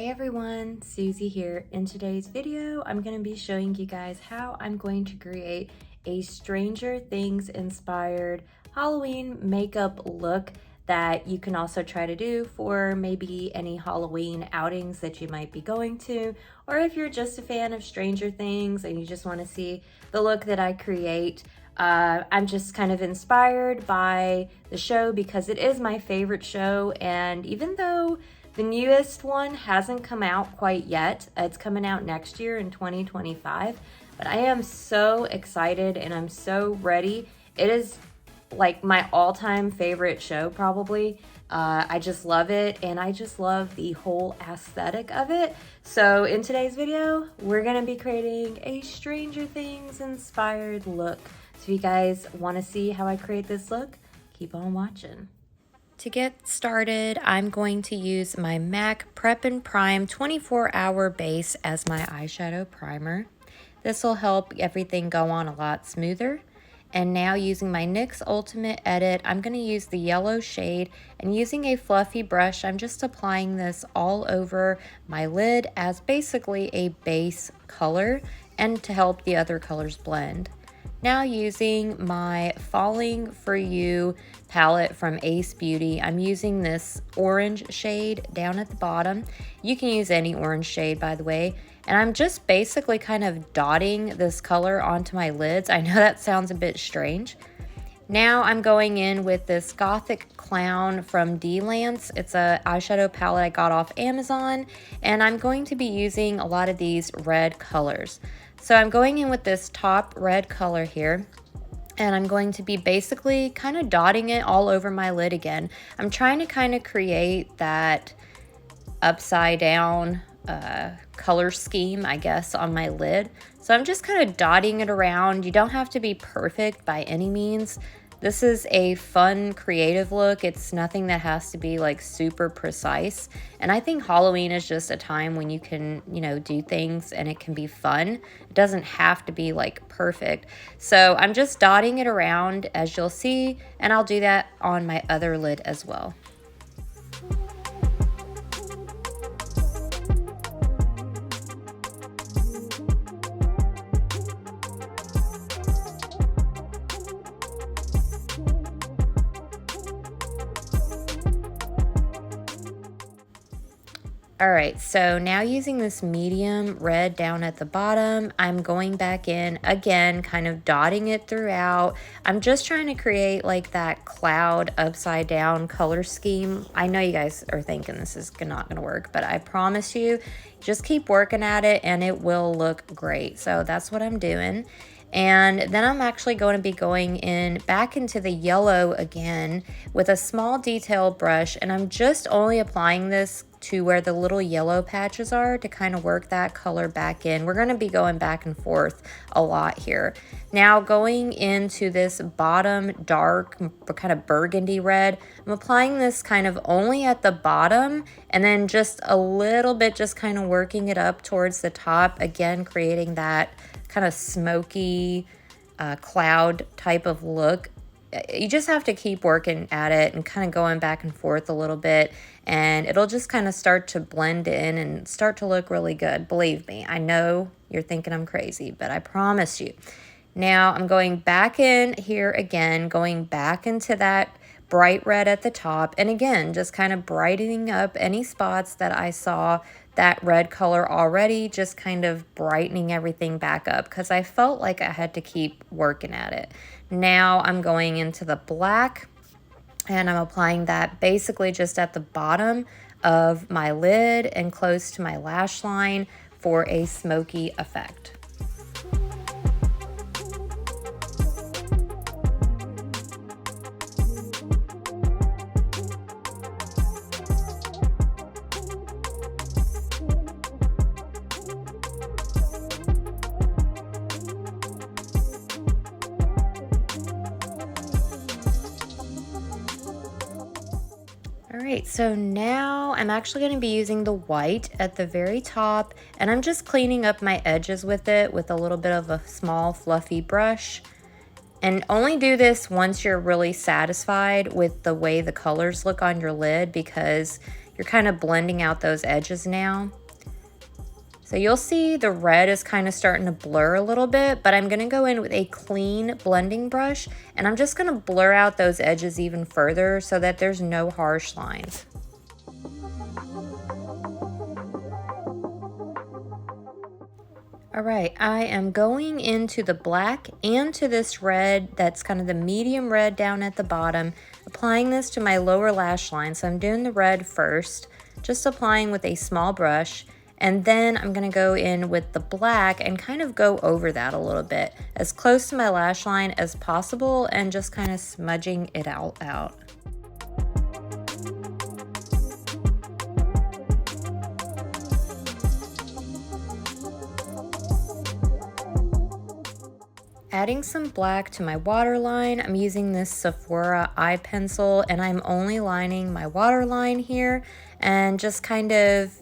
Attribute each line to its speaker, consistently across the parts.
Speaker 1: Hey everyone, Susie here. In today's video, I'm going to be showing you guys how I'm going to create a Stranger Things inspired Halloween makeup look that you can also try to do for maybe any Halloween outings that you might be going to, or if you're just a fan of Stranger Things and you just want to see the look that I create. I'm just kind of inspired by the show because it is my favorite show, and even though the newest one hasn't come out quite yet, it's coming out next year in 2025, but I am so excited and I'm so ready. It is like my all-time favorite show probably. I just love it, and I just love the whole aesthetic of it. So in today's video, we're gonna be creating a Stranger Things inspired look. So if you guys wanna see how I create this look, keep on watching. To get started, I'm going to use my MAC Prep and Prime 24-hour base as my eyeshadow primer. This will help everything go on a lot smoother. And now using my NYX Ultimate Edit, I'm going to use the yellow shade, and using a fluffy brush, I'm just applying this all over my lid as basically a base color and to help the other colors blend. Now using my Falling For You palette from Ace Beauty, I'm using this orange shade down at the bottom. You can use any orange shade, by the way. And I'm just basically kind of dotting this color onto my lids. I know that sounds a bit strange. Now I'm going in with this Gothic Clown from D-Lance. It's a eyeshadow palette I got off Amazon, and I'm going to be using a lot of these red colors. So I'm going in with this top red color here, and I'm going to be basically kind of dotting it all over my lid again. I'm trying to kind of create that upside down color scheme, I guess, on my lid. So I'm just kind of dotting it around. You don't have to be perfect by any means. This is a fun, creative look. It's nothing that has to be like super precise. And I think Halloween is just a time when you can, do things and it can be fun. It doesn't have to be like perfect. So I'm just dotting it around, as you'll see, and I'll do that on my other lid as well. All right, so now using this medium red down at the bottom, I'm going back in again, kind of dotting it throughout. I'm just trying to create like that cloud upside down color scheme. I know you guys are thinking this is not gonna work, but I promise you, just keep working at it and it will look great. So that's what I'm doing. And then I'm actually going to be going in back into the yellow again with a small detail brush, and I'm just only applying this to where the little yellow patches are to kind of work that color back in. We're going to be going back and forth a lot here. Now going into this bottom dark kind of burgundy red, I'm applying this kind of only at the bottom and then just a little bit just kind of working it up towards the top, again creating that kind of smoky cloud type of look. You just have to keep working at it and kind of going back and forth a little bit, and it'll just kind of start to blend in and start to look really good. Believe me, I know you're thinking I'm crazy, but I promise you. Now I'm going back in here again, going back into that bright red at the top, and again just kind of brightening up any spots that I saw that red color already, just kind of brightening everything back up because I felt like I had to keep working at it. Now I'm going into the black, and I'm applying that basically just at the bottom of my lid and close to my lash line for a smoky effect. Alright, so now I'm actually going to be using the white at the very top, and I'm just cleaning up my edges with it with a little bit of a small fluffy brush. And only do this once you're really satisfied with the way the colors look on your lid, because you're kind of blending out those edges now. So you'll see the red is kind of starting to blur a little bit, but I'm gonna go in with a clean blending brush and I'm just gonna blur out those edges even further so that there's no harsh lines. All right, I am going into the black and to this red that's kind of the medium red down at the bottom, applying this to my lower lash line. So I'm doing the red first, just applying with a small brush, and then I'm gonna go in with the black and kind of go over that a little bit, as close to my lash line as possible, and just kind of smudging it out. Adding some black to my waterline, I'm using this Sephora eye pencil and I'm only lining my waterline here and just kind of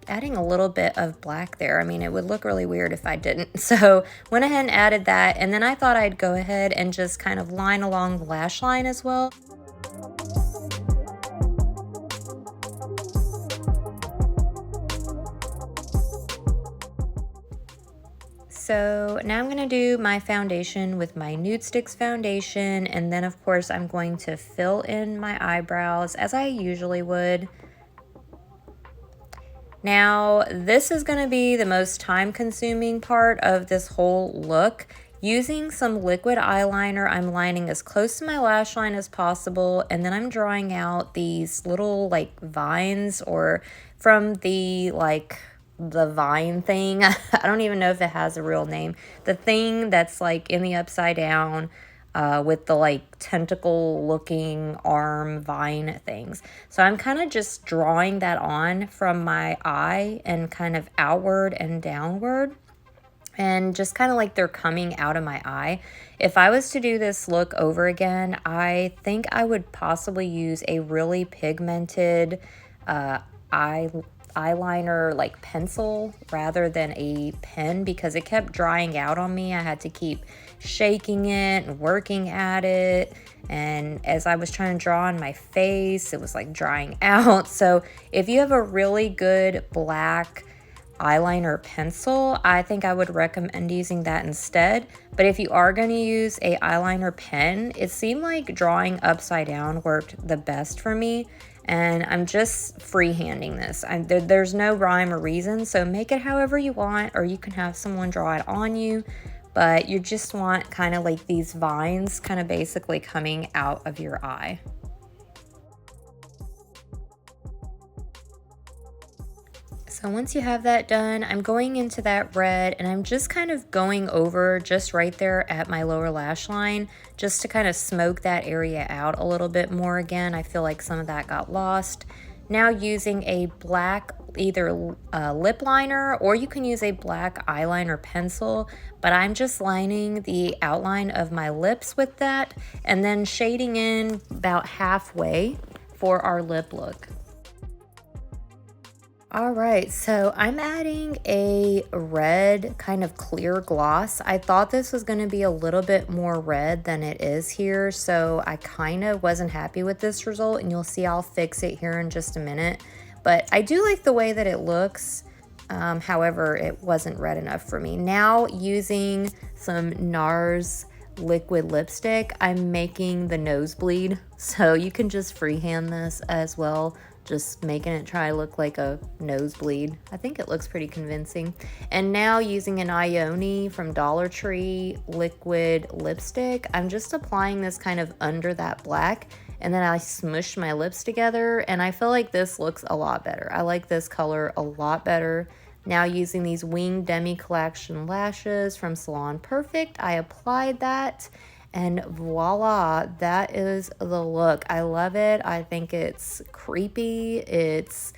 Speaker 1: adding a little bit of black there. I mean, it would look really weird if I didn't. So went ahead and added that, and then I thought I'd go ahead and just kind of line along the lash line as well. So now I'm going to do my foundation with my Nude Sticks foundation, and then of course I'm going to fill in my eyebrows as I usually would. Now this is going to be the most time consuming part of this whole look. Using some liquid eyeliner, I'm lining as close to my lash line as possible, and then I'm drawing out these little like vines, or from the vine thing. I don't even know if it has a real name. The thing that's like in the upside down with the like tentacle looking arm vine things. So I'm kind of just drawing that on from my eye and kind of outward and downward, and just kind of like they're coming out of my eye. If I was to do this look over again, I think I would possibly use a really pigmented eyeliner like pencil rather than a pen, because it kept drying out on me. I had to keep shaking it and working at it, and as I was trying to draw on my face, it was like drying out. So if you have a really good black eyeliner pencil, I think I would recommend using that instead. But if you are going to use a eyeliner pen, it seemed like drawing upside down worked the best for me, and I'm just freehanding this. There's no rhyme or reason, so make it however you want, or you can have someone draw it on you, but you just want kind of like these vines kind of basically coming out of your eye. So once you have that done, I'm going into that red and I'm just kind of going over just right there at my lower lash line, just to kind of smoke that area out a little bit more again. I feel like some of that got lost. Now using a black either lip liner, or you can use a black eyeliner pencil, but I'm just lining the outline of my lips with that and then shading in about halfway for our lip look. All right, so I'm adding a red kind of clear gloss. I thought this was going to be a little bit more red than it is here, so I kind of wasn't happy with this result, and you'll see I'll fix it here in just a minute. But I do like the way that it looks. However, it wasn't red enough for me. Now using some NARS liquid lipstick, I'm making the nosebleed, so you can just freehand this as well, just making it try to look like a nosebleed. I think it looks pretty convincing. And now using an Ione from Dollar Tree liquid lipstick, I'm just applying this kind of under that black, and then I smush my lips together, and I feel like this looks a lot better. I like this color a lot better. Now using these Winged Demi Collection lashes from Salon Perfect, I applied that, and voila, that is the look. I love it. I think it's creepy. It's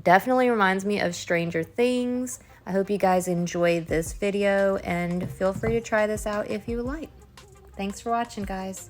Speaker 1: definitely reminds me of Stranger Things. I hope you guys enjoyed this video, and feel free to try this out if you like. Thanks for watching, guys.